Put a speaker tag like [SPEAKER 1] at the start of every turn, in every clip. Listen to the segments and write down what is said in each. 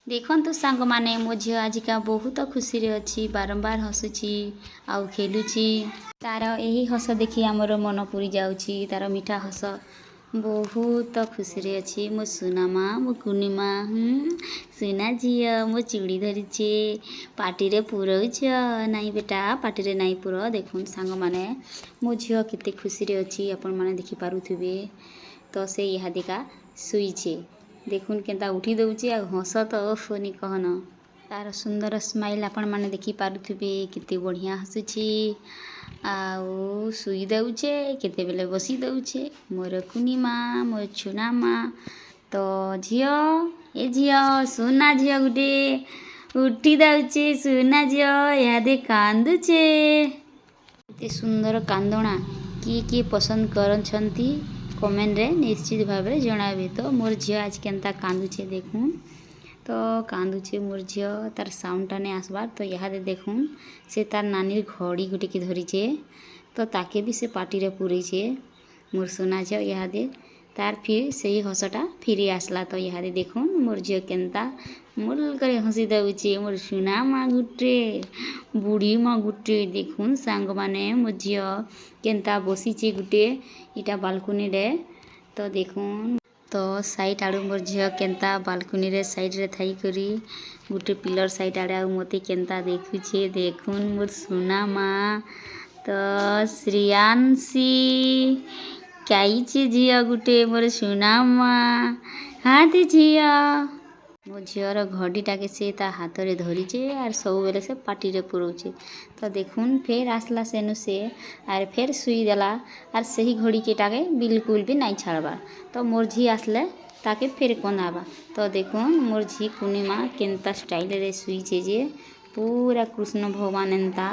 [SPEAKER 1] देखନ୍ତୁ ସାଙ୍ଗମାନେ ମୋ ଝିଅ ଆଜିକା ବହୁତ ଖୁସିରେ ଅଛି, ବାରମ୍ବାର ହସୁଛି ଆଉ ଖେଲୁଛି। ତାର ଏହି ହସ ଦେଖି ଆମର ମନ ପୁରି ଯାଉଛି। ତାର ମିଠା ହସ ବହୁତ ଖୁସିରେ ଅଛି। ମୋ ସୁନା ମା, ମୋ କୁନି ମା, ସୁନା ଝିଅ ମୋ ଚୁଡ଼ି ଧରିଛେ, ପାଟିରେ ପୁରଉଛ। ନାଇଁ ବେଟା, ପାଟିରେ ନାଇଁ ପୁର। ଦେଖୁନ୍ ସାଙ୍ଗମାନେ, ମୋ ଝିଅ କେତେ ଖୁସିରେ ଅଛି ଆପଣମାନେ ଦେଖିପାରୁଥିବେ। ତ ସେ ଇହାଦିକା ଶୋଇଛେ। ଦେଖୁନ୍ କେନ୍ତା ଉଠି ଦଉଛେ ଆଉ ହସ ତ ଓଫନି କହନ। ତାର ସୁନ୍ଦର ସ୍ମାଇଲ୍ ଆପଣମାନେ ଦେଖିପାରୁଥିବେ। କେତେ ବଢ଼ିଆ ହସୁଛି ଆଉ ଶୋଇ ଦଉଛେ, କେତେବେଲେ ବସି ଦଉଛେ। ମୋର କୁନି ମା, ମୋର ଛୁନା ମା। ତ ଝିଅ, ଏ ଝିଅ, ସୁନା ଝିଅ ଗୁଟେ ଉଠି ଦଉଛେ। ସୁନା ଝିଅ ଇହାଦେ କାନ୍ଦୁଛେ। ଏତେ ସୁନ୍ଦର କାନ୍ଦଣା କିଏ କିଏ ପସନ୍ଦ କରୁଛନ୍ତି କମେଣ୍ଟରେ ନିଶ୍ଚିତ ଭାବରେ ଜଣାବେ। ତ ମୋର୍ ଝିଅ ଆଜି କେନ୍ତା କାନ୍ଦୁଛେ ଦେଖୁନ୍। ତ କାନ୍ଦୁଛେ ମୋର୍ ଝିଅ, ତାର ସାଉଣ୍ଡଟା ନେଇ ଆସବାର୍। ତ ଇହାଦେ ଦେଖୁନ୍ ସେ ତାର ନାନୀର ଘଡ଼ି ଗୁଟିକେ ଧରିଛେ। ତ ତାକେ ବି ସେ ପାଟିରେ ପୁରେଇଛେ। ମୋର୍ ସୁନା ଝିଅ ଇହାଦେ ତାର ଫିର୍ ସେଇ ହସଟା ଫିରି আসলা। ତ ଇହାଦେ ଦେଖୁନ୍ ମୋର୍ ଝିଅ କେନ୍ତା ମୁଲ୍ କରି ହସି ଦଉଛେ। ମୋର୍ ସୁନା ମା ଗୁଟେ, ବୁଢ଼ୀ ମା ଗୁଟେ। ଦେଖୁନ୍ ସାଙ୍ଗମାନେ, ମୋ ଝିଅ କେନ୍ତା ବସିଛେ ଗୁଟେ ଇଟା ବାଲକୁନିରେ। ତ ଦେଖୁନ୍, ତ ସାଇଟ୍ ଆଡ଼ୁ ମୋର୍ ଝିଅ କେନ୍ତା ବାଲକୁନିରେ ସାଇଡ଼୍ରେ ଥାଇକରି ଗୁଟେ ପିଲର୍ ସାଇଟ୍ ଆଡ଼େ ଆଉ ମୋତେ କେନ୍ତା ଦେଖୁଛେ। ଦେଖୁନ୍ ମୋର୍ ସୁନା ମା। ତ ଶ୍ରିୟାଂଶୀ ଖାଇଛେ ଝିଅ ଗୁଟେ, ମୋର୍ ସୁନା ମା। ହାତେ ଝିଅ। ମୋ ଝିଅର ଘଡ଼ିଟାକେ ସେ ତା ହାତରେ ଧରିଛେ ଆର୍ ସବୁବେଲେ ସେ ପାଟିରେ ପୁରଉଛେ। ତ ଦେଖୁନ୍ ଫେର୍ ଆସିଲା ସେନୁ ସେ ଆର୍ ଫେର୍ ଶୁଇଦେଲା ଆର୍ ସେହି ଘଡ଼ିକେଟାକେ ବିଲକୁଲ୍ ବି ନାଇଁ ଛାଡ଼ବାର୍। ତ ମୋର୍ ଝି ଆସିଲେ ତାକେ ଫେର୍ କନ୍ଦାବା। ତ ଦେଖୁନ୍ ମୋର୍ ଝି କୁନି ମା କେନ୍ତା ଷ୍ଟାଇଲ୍ରେ ଶୁଇଛେ ଯେ ପୁରା କୃଷ୍ଣ ଭଗବାନ ଏନ୍ତା।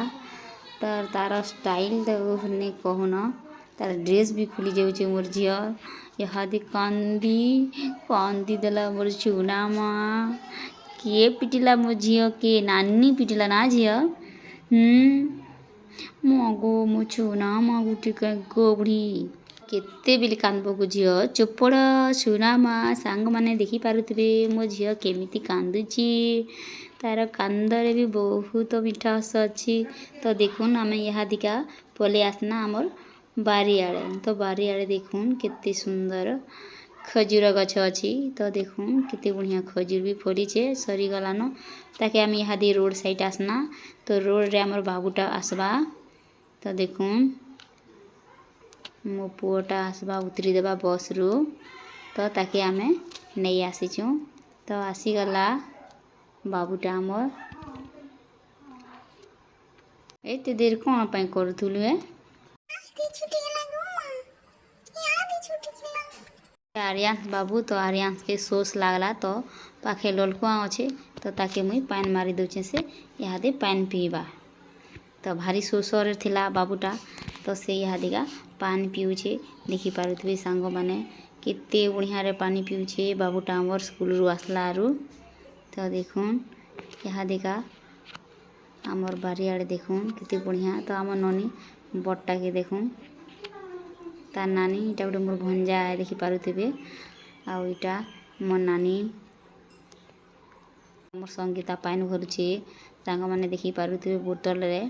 [SPEAKER 1] ତାର ଷ୍ଟାଇଲ୍ ତ କହୁନ। ତାର ଡ୍ରେସ୍ ବି ଖୁଲି ଯାଉଛେ ମୋର୍ ଝିଅ। ଇହାଦେ କାନ୍ଦି ଦେଲା ମୋର୍ ଛୁନା ମା। କିଏ ପିଟିଲା ମୋ ଝିଅକେ? ନାନୀ ପିଟିଲା ନା ଝିଅ? ମଗୋ ମୋ ଛୁନା ମା ଗୁଟିକେ ଗବଢ଼ି। କେତେବେଲେ କାନ୍ଦବୋ ଝିଅ? ଚୋପଡ଼ ସୁନା ମା। ସାଙ୍ଗମାନେ ଦେଖିପାରୁଥିବେ ମୋ ଝିଅ କେମିତି କାନ୍ଦୁଛି। ତାର କାନ୍ଦରେ ବି ବହୁତ ମିଠା ହସ ଅଛି। ତ ଦେଖୁନ୍ ଆମେ ଇହାଦିକା ପଲେଇ ଆସନା ଆମର୍ ବାରିଆଡ଼େ। ତ ବାରିଆଡ଼େ ଦେଖୁନ୍ କେତେ ସୁନ୍ଦର ଖଜୁର ଗଛ ଅଛି। ତ ଦେଖୁନ୍ କେତେ ବଢ଼ିଆ ଖଜୁର ବି ଫଳିଛେ, ସରିଗଲାନ। ତାକେ ଆମେ ଇହାଦେ ରୋଡ଼ ସାଇଟ୍ ଆସନା। ତ ରୋଡ଼ରେ ଆମର୍ ବାବୁଟା ଆସବା। ତ ଦେଖୁନ୍ ମୋ ପୁଅଟା ଆସବା ଉତରି ଦେବା ବସ୍ରୁ। ତ ତାକେ ଆମେ ନେଇ ଆସିଛୁଁ। ତ ଆସିଗଲା ବାବୁଟା ଆମର୍। ଏତେ ଦେର୍ କ'ଣ ପାଇଁ କରୁଥିଲୁ? आर्यांश बाबू। तो आर्यांश के सोच लागला तो पाखे ललकुआ अच्छे। तो ताके मुई पान मारी दौचे से इहादे पान पीवा। तो भारी शोषरे थिला बाबूटा। तो से इहादिका पान पिउछे। देखि पारुथिबे सांग माने केते बढ़िया पानी पिउछे बाबूटा हमर स्कूल रु आसला आरु। तो देखुन इहादिका हमर बारियाड़े देखुन केते बढ़िया। तो हमर ननी बट्टा के देखुन तार नानी इटा गोटे मोर भंजा है देखि पारुथिबे। आउ इटा मोर नानी मोर संगीता पान भरुछे सांग माने देखि पारुथिबे बोतल रे।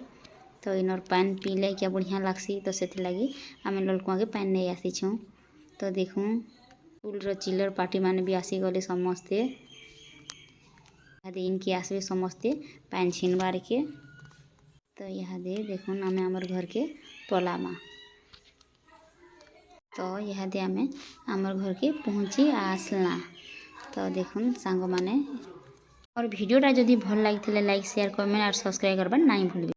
[SPEAKER 1] तो इनर पान पीले क्या बढ़िया लागसी। तो सेथि लागी आमे ललकुआ के पान नहीं आसीछुं। तो देखुं स्कूल रो चिल्लर पार्टी माने भी आसी गले समस्ते। इहादे इनके आसबे समस्ते पान छिनबार के। तो इहादे देखुन आमे हमर घर के पलामा। तो इहादे आमे हमर घर के पहुँची आसला। तो देखुन सांग माने और वीडियोटा जदि भल लागिथिले लाइक शेयर कमेंट और सब्सक्राइब करबा नहीं भूलबे।